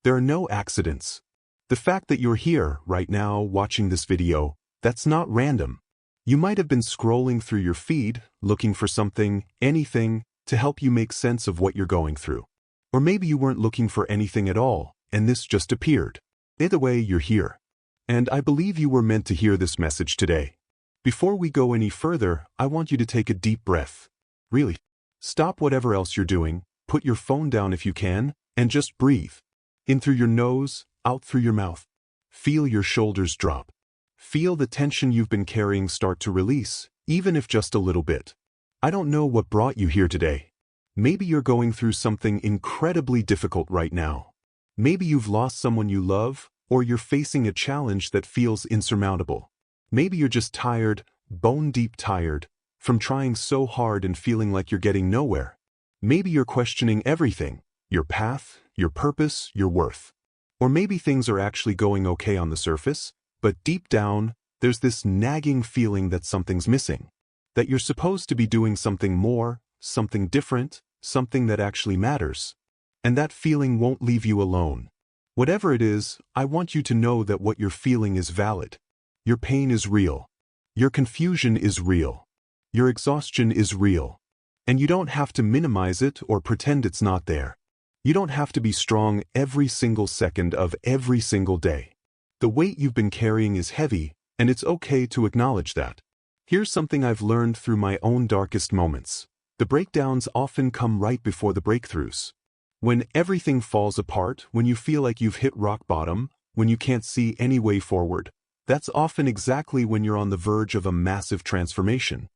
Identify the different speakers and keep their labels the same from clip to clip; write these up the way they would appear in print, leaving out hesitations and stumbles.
Speaker 1: There are no accidents. The fact that you're here right now watching this video, that's not random. You might have been scrolling through your feed, looking for something, anything, to help you make sense of what you're going through. Or maybe you weren't looking for anything at all, and this just appeared. Either way, you're here. And I believe you were meant to hear this message today. Before we go any further, I want you to take a deep breath. Really. Stop whatever else you're doing, put your phone down if you can, and just breathe. In through your nose, out through your mouth. Feel your shoulders drop. Feel the tension you've been carrying start to release, even if just a little bit. I don't know what brought you here today. Maybe you're going through something incredibly difficult right now. Maybe you've lost someone you love, or you're facing a challenge that feels insurmountable. Maybe you're just tired, bone-deep tired, from trying so hard and feeling like you're getting nowhere. Maybe you're questioning everything, your path, your purpose, your worth. Or maybe things are actually going okay on the surface, but deep down, there's this nagging feeling that something's missing. That you're supposed to be doing something more, something different, something that actually matters. And that feeling won't leave you alone. Whatever it is, I want you to know that what you're feeling is valid. Your pain is real. Your confusion is real. Your exhaustion is real. And you don't have to minimize it or pretend it's not there. You don't have to be strong every single second of every single day. The weight you've been carrying is heavy, and it's okay to acknowledge that. Here's something I've learned through my own darkest moments. The breakdowns often come right before the breakthroughs. When everything falls apart, when you feel like you've hit rock bottom, when you can't see any way forward, that's often exactly when you're on the verge of a massive transformation.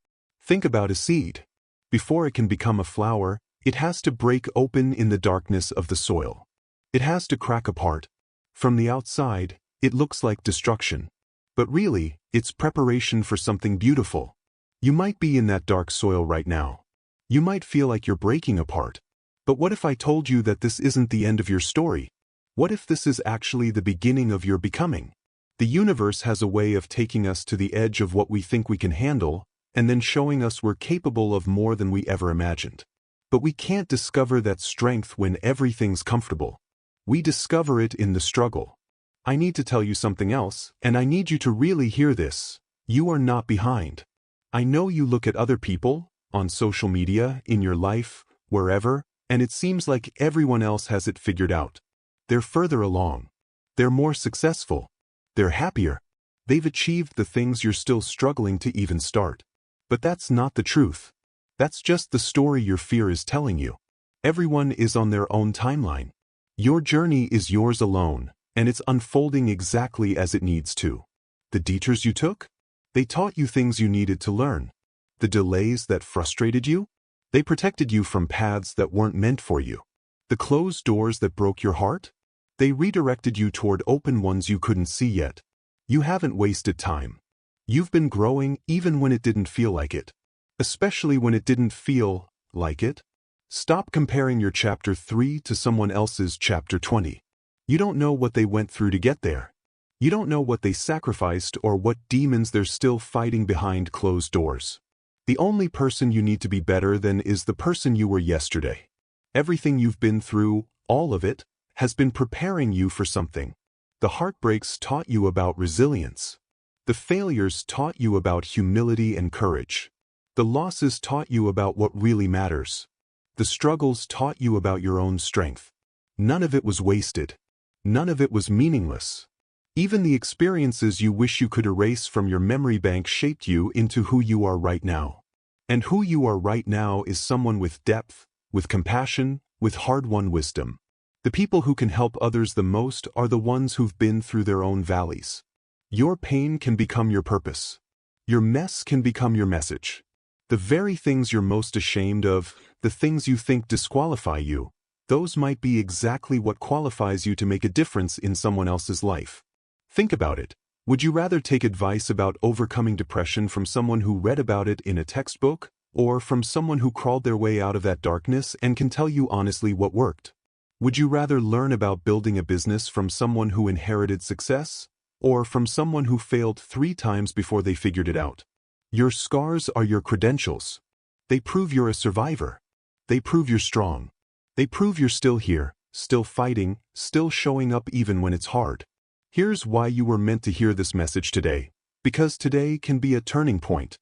Speaker 1: Think about a seed. Before it can become a flower, it has to break open in the darkness of the soil. It has to crack apart. From the outside, it looks like destruction. But really, it's preparation for something beautiful. You might be in that dark soil right now. You might feel like you're breaking apart. But what if I told you that this isn't the end of your story? What if this is actually the beginning of your becoming? The universe has a way of taking us to the edge of what we think we can handle, and then showing us we're capable of more than we ever imagined. But we can't discover that strength when everything's comfortable. We discover it in the struggle. I need to tell you something else, and I need you to really hear this. You are not behind. I know you look at other people, on social media, in your life, wherever, and it seems like everyone else has it figured out. They're further along. They're more successful. They're happier. They've achieved the things you're still struggling to even start. But that's not the truth. That's just the story your fear is telling you. Everyone is on their own timeline. Your journey is yours alone, and it's unfolding exactly as it needs to. The detours you took? They taught you things you needed to learn. The delays that frustrated you? They protected you from paths that weren't meant for you. The closed doors that broke your heart? They redirected you toward open ones you couldn't see yet. You haven't wasted time. You've been growing even when it didn't feel like it. Especially when it didn't feel like it. Stop comparing your chapter 3 to someone else's chapter 20. You don't know what they went through to get there. You don't know what they sacrificed or what demons they're still fighting behind closed doors. The only person you need to be better than is the person you were yesterday. Everything you've been through, all of it, has been preparing you for something. The heartbreaks taught you about resilience. The failures taught you about humility and courage. The losses taught you about what really matters. The struggles taught you about your own strength. None of it was wasted. None of it was meaningless. Even the experiences you wish you could erase from your memory bank shaped you into who you are right now. And who you are right now is someone with depth, with compassion, with hard-won wisdom. The people who can help others the most are the ones who've been through their own valleys. Your pain can become your purpose. Your mess can become your message. The very things you're most ashamed of, the things you think disqualify you, those might be exactly what qualifies you to make a difference in someone else's life. Think about it. Would you rather take advice about overcoming depression from someone who read about it in a textbook, or from someone who crawled their way out of that darkness and can tell you honestly what worked? Would you rather learn about building a business from someone who inherited success, or from someone who failed 3 times before they figured it out? Your scars are your credentials. They prove you're a survivor. They prove you're strong. They prove you're still here, still fighting, still showing up even when it's hard. Here's why you were meant to hear this message today. Because today can be a turning point.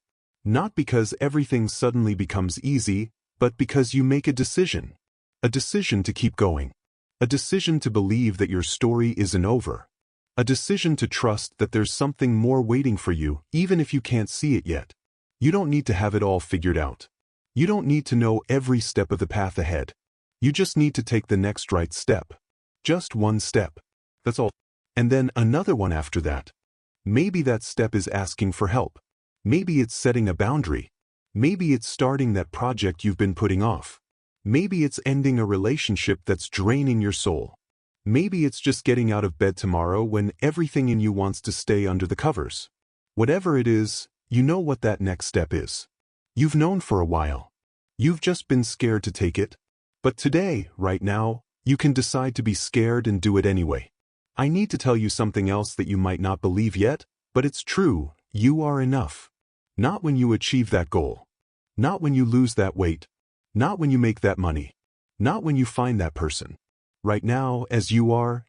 Speaker 1: Not because everything suddenly becomes easy, but because you make a decision. A decision to keep going. A decision to believe that your story isn't over. A decision to trust that there's something more waiting for you, even if you can't see it yet. You don't need to have it all figured out. You don't need to know every step of the path ahead. You just need to take the next right step. Just one step. That's all. And then another one after that. Maybe that step is asking for help. Maybe it's setting a boundary. Maybe it's starting that project you've been putting off. Maybe it's ending a relationship that's draining your soul. Maybe it's just getting out of bed tomorrow when everything in you wants to stay under the covers. Whatever it is, you know what that next step is. You've known for a while. You've just been scared to take it. But today, right now, you can decide to be scared and do it anyway. I need to tell you something else that you might not believe yet, but it's true. You are enough. Not when you achieve that goal. Not when you lose that weight. Not when you make that money. Not when you find that person. Right now, as you are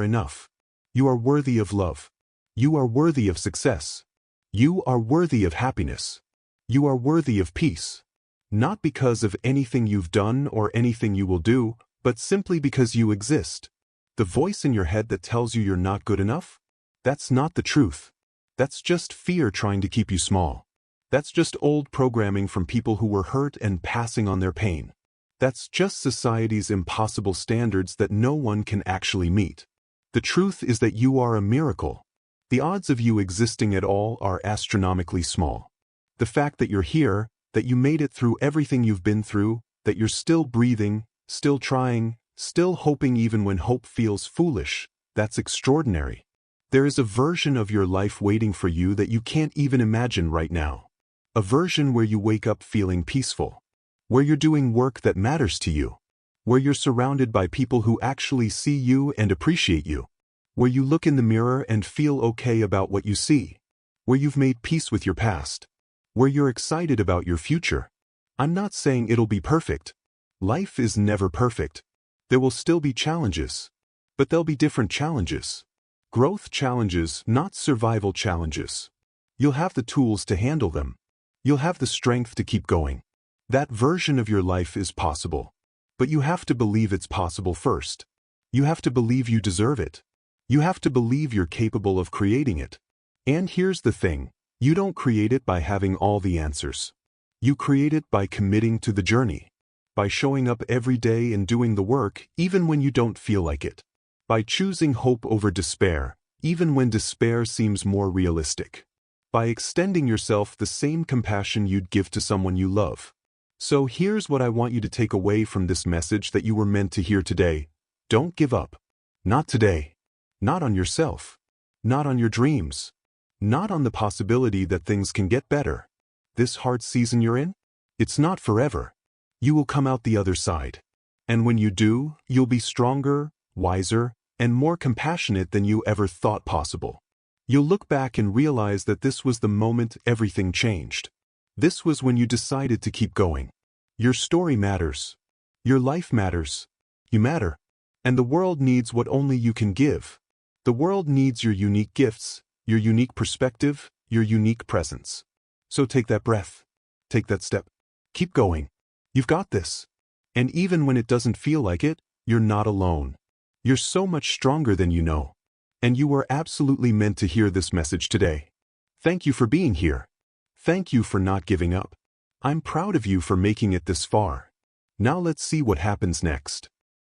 Speaker 1: enough. You are worthy of love. You are worthy of success. You are worthy of happiness. You are worthy of peace. Not because of anything you've done or anything you will do, but simply because you exist. The voice in your head that tells you you're not good enough? That's not the truth. That's just fear trying to keep you small. That's just old programming from people who were hurt and passing on their pain. That's just society's impossible standards that no one can actually meet. The truth is that you are a miracle. The odds of you existing at all are astronomically small. The fact that you're here, that you made it through everything you've been through, that you're still breathing, still trying, still hoping even when hope feels foolish, that's extraordinary. There is a version of your life waiting for you that you can't even imagine right now. A version where you wake up feeling peaceful. Where you're doing work that matters to you. Where you're surrounded by people who actually see you and appreciate you. Where you look in the mirror and feel okay about what you see. Where you've made peace with your past. Where you're excited about your future. I'm not saying it'll be perfect. Life is never perfect. There will still be challenges. But there'll be different challenges. Growth challenges, not survival challenges. You'll have the tools to handle them. You'll have the strength to keep going. That version of your life is possible. But you have to believe it's possible first. You have to believe you deserve it. You have to believe you're capable of creating it. And here's the thing, you don't create it by having all the answers. You create it by committing to the journey. By showing up every day and doing the work, even when you don't feel like it. By choosing hope over despair, even when despair seems more realistic. By extending yourself the same compassion you'd give to someone you love. So here's what I want you to take away from this message that you were meant to hear today. Don't give up. Not today. Not on yourself. Not on your dreams. Not on the possibility that things can get better. This hard season you're in? It's not forever. You will come out the other side. And when you do, you'll be stronger, wiser, and more compassionate than you ever thought possible. You'll look back and realize that this was the moment everything changed. This was when you decided to keep going. Your story matters. Your life matters. You matter. And the world needs what only you can give. The world needs your unique gifts, your unique perspective, your unique presence. So take that breath. Take that step. Keep going. You've got this. And even when it doesn't feel like it, you're not alone. You're so much stronger than you know. And you were absolutely meant to hear this message today. Thank you for being here. Thank you for not giving up. I'm proud of you for making it this far. Now let's see what happens next.